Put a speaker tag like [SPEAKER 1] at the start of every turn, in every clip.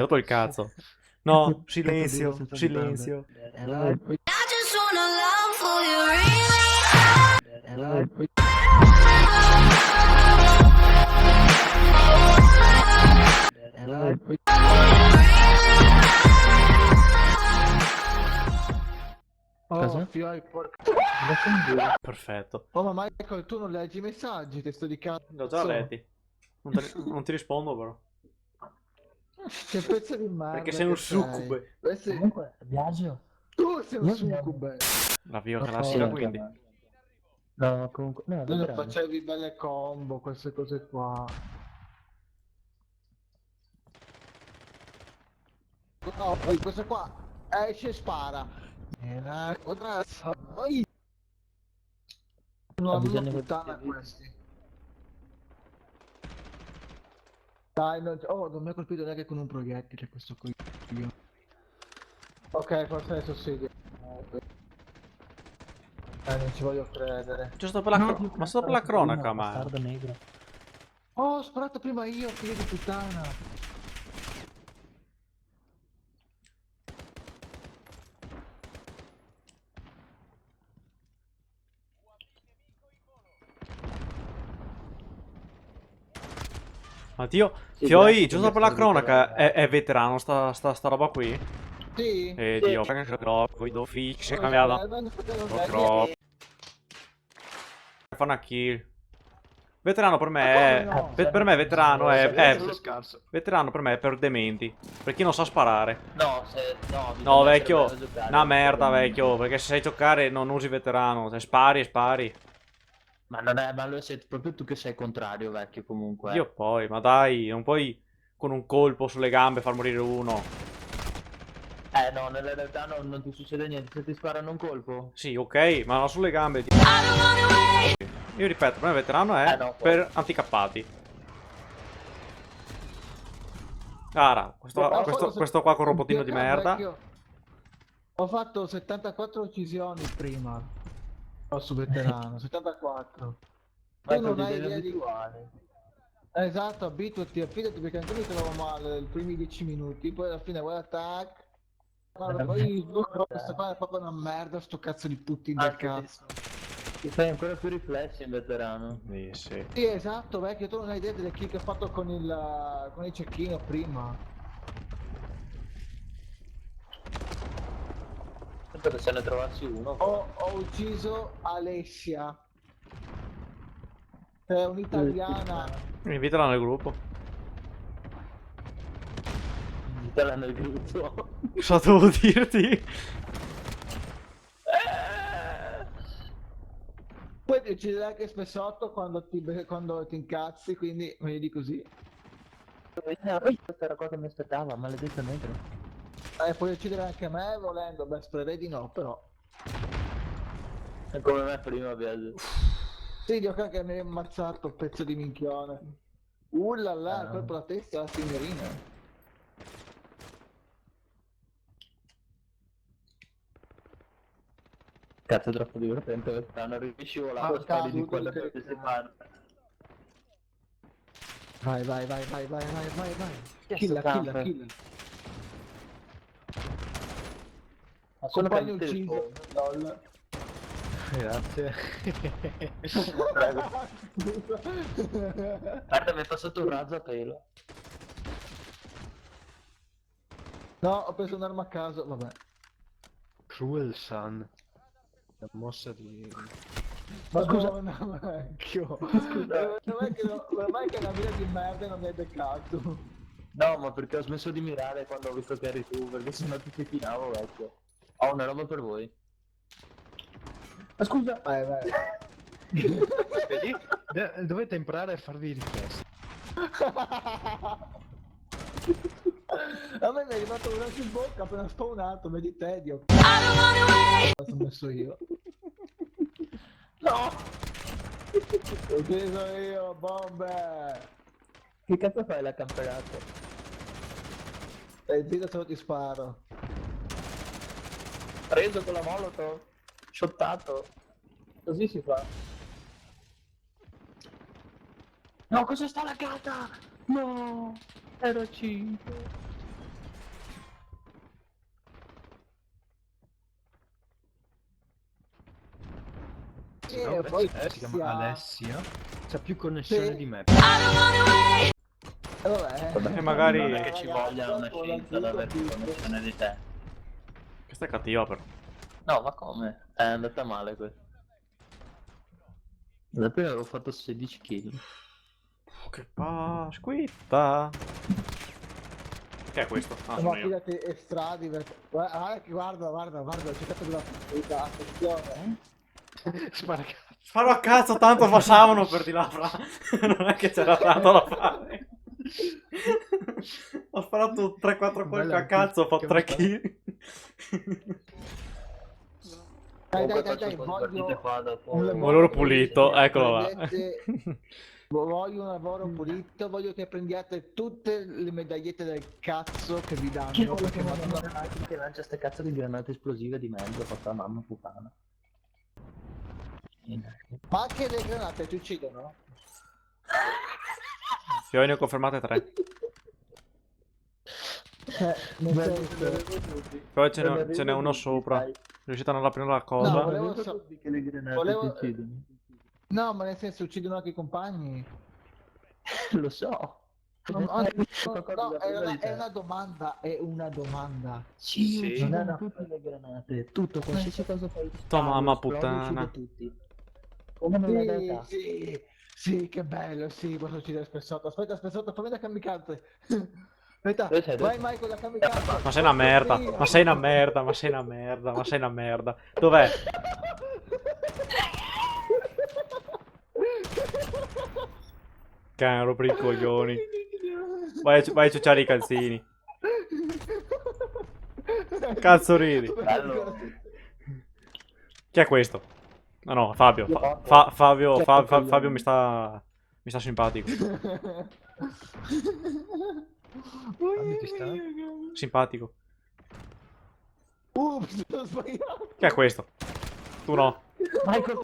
[SPEAKER 1] Rotto il cazzo. No, silenzio, silenzio.
[SPEAKER 2] I just wanna love for you, really.
[SPEAKER 3] Oh,
[SPEAKER 4] Cosa?
[SPEAKER 3] fioi, porca.
[SPEAKER 1] Perfetto.
[SPEAKER 3] Oh, ma Michael, tu non leggi i messaggi, testo di cazzo.
[SPEAKER 1] L'ho già letti. Non ti rispondo però.
[SPEAKER 3] Che pezzo di merda
[SPEAKER 1] Perché sei un
[SPEAKER 3] che sei.
[SPEAKER 1] succube.
[SPEAKER 4] Comunque, Biagio,
[SPEAKER 3] Tu sei un
[SPEAKER 4] io
[SPEAKER 3] succube.
[SPEAKER 1] La via
[SPEAKER 4] Oh,
[SPEAKER 1] classica
[SPEAKER 4] sì.
[SPEAKER 1] quindi.
[SPEAKER 4] No, comunque, no,
[SPEAKER 3] Tu non
[SPEAKER 4] veterano.
[SPEAKER 3] facevi belle combo, queste cose qua. No, poi questo qua esce e spara. Poi
[SPEAKER 4] Ha
[SPEAKER 3] una
[SPEAKER 4] bisogno
[SPEAKER 3] puttana
[SPEAKER 4] che...
[SPEAKER 3] questi. Dai, non mi ha colpito neanche con un proiettile questo qui. Ok, forse adesso sì. Non ci voglio credere.
[SPEAKER 1] Giusto per la ma solo per la cronaca, ma.
[SPEAKER 4] Bastardo negro.
[SPEAKER 3] Oh, ho sparato prima io, figlio di puttana.
[SPEAKER 1] Ma Dio,
[SPEAKER 4] Sì,
[SPEAKER 1] Fioi,
[SPEAKER 4] grazie
[SPEAKER 1] giusto per la cronaca, è veterano sta roba qui?
[SPEAKER 3] Sì?
[SPEAKER 1] Dio, perché troppo, i fix, si è cambiato. Troppo. Fa una kill. Veterano per me
[SPEAKER 3] Ma come
[SPEAKER 1] è.
[SPEAKER 3] no?
[SPEAKER 1] Per me veterano
[SPEAKER 3] Sei scarso.
[SPEAKER 1] Veterano per me è per dementi. Per chi non sa sparare.
[SPEAKER 4] No, se... No,
[SPEAKER 1] No,
[SPEAKER 4] bisogna essere bravo
[SPEAKER 1] vecchio.
[SPEAKER 4] a giocare.
[SPEAKER 1] Una merda, vecchio. Perché se sai giocare non usi veterano. Se spari, spari.
[SPEAKER 4] Ma non è... Ma lo sei proprio tu che sei contrario, vecchio, comunque.
[SPEAKER 1] Dio poi, ma dai, non puoi con un colpo sulle gambe far morire uno.
[SPEAKER 4] No, nella realtà non ti succede niente. Se ti sparano un colpo...
[SPEAKER 1] Sì, ok, ma non sulle gambe.
[SPEAKER 2] I don't wanna wait.
[SPEAKER 1] Io ripeto, per me veterano è
[SPEAKER 4] no,
[SPEAKER 1] per anticappati. Cara, questo qua con robotino di merda.
[SPEAKER 3] Vecchio. Ho fatto 74 uccisioni prima. Su veterano, 74.
[SPEAKER 4] Ma
[SPEAKER 3] Tu non hai idea di...
[SPEAKER 4] abituale.
[SPEAKER 3] Esatto, abituati, affidati perché anche mi trovo male i primi 10 minuti, poi alla fine vuoi attack. Guarda, poi questo qua è proprio una merda, sto cazzo di Putin del cazzo.
[SPEAKER 4] Ti fai ancora più riflessi in veterano.
[SPEAKER 1] Sì, sì.
[SPEAKER 3] Sì, esatto, vecchio, tu non hai idea delle kill che ho fatto con il cecchino prima.
[SPEAKER 4] Perché se ne trovassi uno.
[SPEAKER 3] Ho ucciso Alessia, che è un'italiana.
[SPEAKER 1] Invitala nel gruppo.
[SPEAKER 4] Ditela nel gruppo.
[SPEAKER 1] Cosa devo dirti?
[SPEAKER 3] Poi ti uccide anche spessotto quando ti incazzi, quindi meglio di così.
[SPEAKER 4] Questa era cosa che mi aspettava, maledetto negro.
[SPEAKER 3] Puoi uccidere anche me volendo, beh spererei di no, però.
[SPEAKER 4] È come me prima, Biagio.
[SPEAKER 3] Sì, Dio che mi hai ammazzato, pezzo di minchione. Là, colpo alla testa, signorina.
[SPEAKER 4] Cazzo è troppo divertente quest'anno, riscivolavo spari di quelle
[SPEAKER 3] che
[SPEAKER 4] che si fanno.
[SPEAKER 3] Vai.
[SPEAKER 4] Chi è
[SPEAKER 3] Killa.
[SPEAKER 4] Ma sono
[SPEAKER 3] Compagno
[SPEAKER 4] per il
[SPEAKER 3] ucciso. LOL.
[SPEAKER 4] Grazie. Prego. Guarda, mi è passato un razzo a pelo.
[SPEAKER 3] No, ho preso un'arma a caso, vabbè.
[SPEAKER 5] Cruel Sun. La mossa di...
[SPEAKER 3] Ma scusa, no, vecchio. Ormai che è una vita di merda e non mi hai beccato.
[SPEAKER 4] No, ma perché ho smesso di mirare quando ho visto che eri tu, perché sennò ti cechinavo, vecchio. Ho una roba per voi.
[SPEAKER 3] Ma scusa. Vai.
[SPEAKER 5] Vedi? Dovete imparare a farvi riflessi.
[SPEAKER 3] A me mi è arrivato una in bocca appena spawnato, vedi tedio.
[SPEAKER 2] I don't wanna wait.
[SPEAKER 3] L'ho messo io.
[SPEAKER 4] No!
[SPEAKER 3] L'ho ucciso io, bombe!
[SPEAKER 4] Che cazzo fai la camperato?
[SPEAKER 3] Stai zitto se no ti sparo.
[SPEAKER 4] Preso con la molotov, shottato. Così si fa. No, cosa sta laggata? No! Ero 5.
[SPEAKER 5] Si chiama Alessia. C'ha più connessione
[SPEAKER 3] Sì.
[SPEAKER 5] di me.
[SPEAKER 2] I don't wanna wait.
[SPEAKER 3] Vabbè.
[SPEAKER 1] E magari...
[SPEAKER 4] Non è che ci voglia una scienza ad avere più connessione di te.
[SPEAKER 1] Questa è cattiva però.
[SPEAKER 4] No, ma come? È andata male questo. Da prima avevo fatto 16 kg.
[SPEAKER 1] Che pasquitta. Che è questo? Ah,
[SPEAKER 3] Ma
[SPEAKER 1] sono io.
[SPEAKER 3] fidati, è stradivertente. Guarda, ho cercato della possibilità, attenzione.
[SPEAKER 5] Sparacazzo.
[SPEAKER 1] Sparo a cazzo, tanto facevano per di là, fra. Non è che c'era tanto da fare. Ho sparato 3-4 colpi a cazzo, ho fatto 3 kill.
[SPEAKER 3] Dai, voglio un
[SPEAKER 1] Lavoro pulito, eccolo là.
[SPEAKER 3] prendete- voglio un lavoro pulito, voglio che prendiate tutte le medagliette del cazzo che vi danno, perché madonna...
[SPEAKER 4] che lancia ste cazzo di granate esplosive di mezzo, fatta mamma puttana.
[SPEAKER 3] Ma anche le granate ti uccidono?
[SPEAKER 1] Io ne ho confermate 3.
[SPEAKER 3] Nel senso...
[SPEAKER 1] Poi ce n'è uno sopra. Riuscite a non aprire la cosa?
[SPEAKER 3] No, volevo
[SPEAKER 4] che le granate
[SPEAKER 3] volevo-
[SPEAKER 4] ti uccidono.
[SPEAKER 3] No, ma nel senso uccidono anche i compagni.
[SPEAKER 4] Lo so.
[SPEAKER 3] No, è una domanda, è una domanda.
[SPEAKER 4] Sì,
[SPEAKER 5] Sì.
[SPEAKER 4] uccidono tutte le granate. Tutto, qualsiasi cosa fai.
[SPEAKER 1] Tua mamma
[SPEAKER 4] esplode,
[SPEAKER 1] puttana.
[SPEAKER 4] uccide tutti. Come nella realtà.
[SPEAKER 3] Sì, che bello, sì, posso uccidere Spessotto. Aspetta, Spessotto, fammi da kamikaze. Aspetta,
[SPEAKER 4] Dove sei?
[SPEAKER 3] vai Michael da kamikaze.
[SPEAKER 1] Ma sei una merda, ma sei una merda, ma sei una merda, ma sei una merda. Dov'è? Cane, rompi i coglioni. Vai a ciucciare i calzini. Cazzo ridi?
[SPEAKER 4] Bello.
[SPEAKER 1] Chi è questo? No, no, Fabio. Fabio mi sta simpatico.
[SPEAKER 5] Fabio ti sta?
[SPEAKER 1] Simpatico.
[SPEAKER 3] Ups, ho sbagliato.
[SPEAKER 1] Chi è questo? Tu no.
[SPEAKER 4] Michael.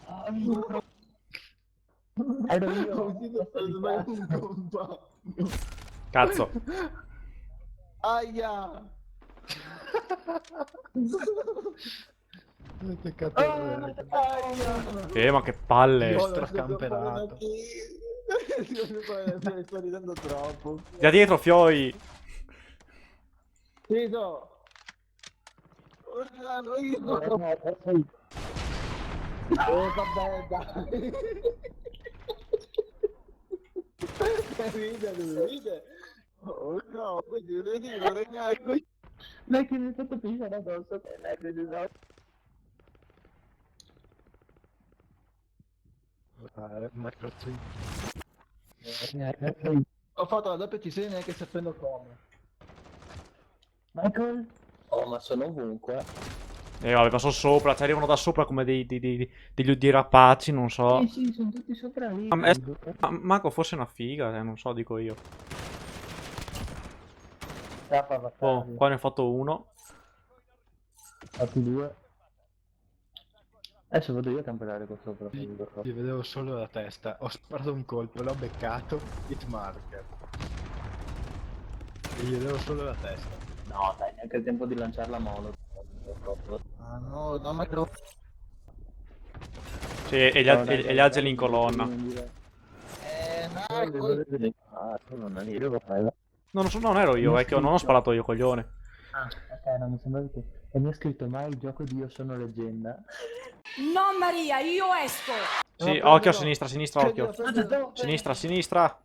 [SPEAKER 4] Ero
[SPEAKER 3] Ho
[SPEAKER 4] io.
[SPEAKER 3] sbagliato un compagno.
[SPEAKER 1] Cazzo.
[SPEAKER 3] Aia.
[SPEAKER 5] Peccato.
[SPEAKER 3] Aia.
[SPEAKER 1] Ma che palle.
[SPEAKER 3] No,
[SPEAKER 5] stracamperato.
[SPEAKER 3] Sto ridendo troppo.
[SPEAKER 1] Da dietro, Fioi.
[SPEAKER 3] Rido. Vabbè, dai. Ride lui, ride. Oh no, quindi non regnare qui.
[SPEAKER 4] Dai che mi hai fatto pisciare addosso.
[SPEAKER 3] Ho fatto la doppia uccisione neanche sapendo come.
[SPEAKER 4] Michael? Oh, ma sono ovunque.
[SPEAKER 1] Vabbè, ma sono sopra. Ci arrivano da sopra come degli rapaci, non so.
[SPEAKER 4] Sì, sono tutti sopra lì.
[SPEAKER 1] Ma Marco forse è una figa, non so, dico io. Oh, qua ne ho fatto uno.
[SPEAKER 4] Fatti due. Adesso vado io a camperare qua sopra.
[SPEAKER 5] Ti vedevo solo la testa. Ho sparato un colpo, l'ho beccato. Hit marker. E gli vedevo solo la testa.
[SPEAKER 4] No, dai, neanche il tempo di lanciare la mono.
[SPEAKER 3] Ah no, no, ma no.
[SPEAKER 1] Sì, e gli angeli in colonna.
[SPEAKER 3] Marco.
[SPEAKER 4] Ah, tu non eri io, fai.
[SPEAKER 1] Non ero io, è che non ho sparato io, coglione.
[SPEAKER 4] Ah, ok, non mi sembra che... E mi ha scritto mai il gioco di Io sono leggenda.
[SPEAKER 2] No, Maria, io esco.
[SPEAKER 1] Sì,
[SPEAKER 3] No,
[SPEAKER 1] occhio a
[SPEAKER 3] prendilo.
[SPEAKER 1] sinistra, occhio.
[SPEAKER 3] Prendilo.
[SPEAKER 1] Sinistra.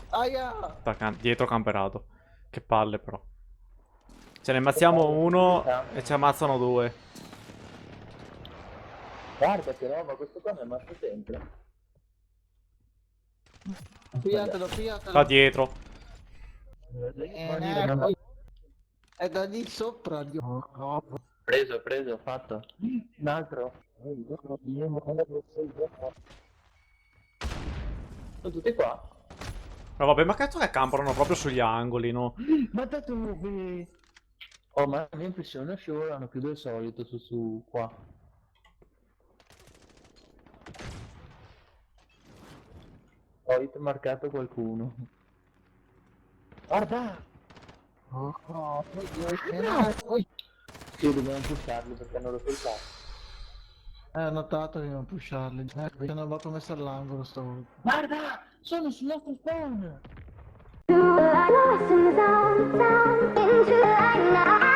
[SPEAKER 3] Aia.
[SPEAKER 1] Dietro camperato. Che palle però. Ce ne ammazziamo uno e ci ammazzano due.
[SPEAKER 4] Guarda che roba, questo qua mi ammazza sempre.
[SPEAKER 3] Piatelo.
[SPEAKER 1] Da dietro.
[SPEAKER 3] È da lì sopra, Dio.
[SPEAKER 4] Preso, fatto. Un altro. Sono tutti qua.
[SPEAKER 1] Ma vabbè, ma cazzo che campano proprio sugli angoli, no?
[SPEAKER 4] Ma tanto... Oh, ma la mia impressione scivolano più del solito su qua. Ho hit marcato qualcuno. Guarda! Sì, dobbiamo pushtarli perché hanno rotto il cazzo.
[SPEAKER 3] Ho notato di non pusharli. Mi hanno andato messo all'angolo stavolta.
[SPEAKER 4] Guarda! Sono sul nostro spawn!
[SPEAKER 6] Lost in the zone, into the light now.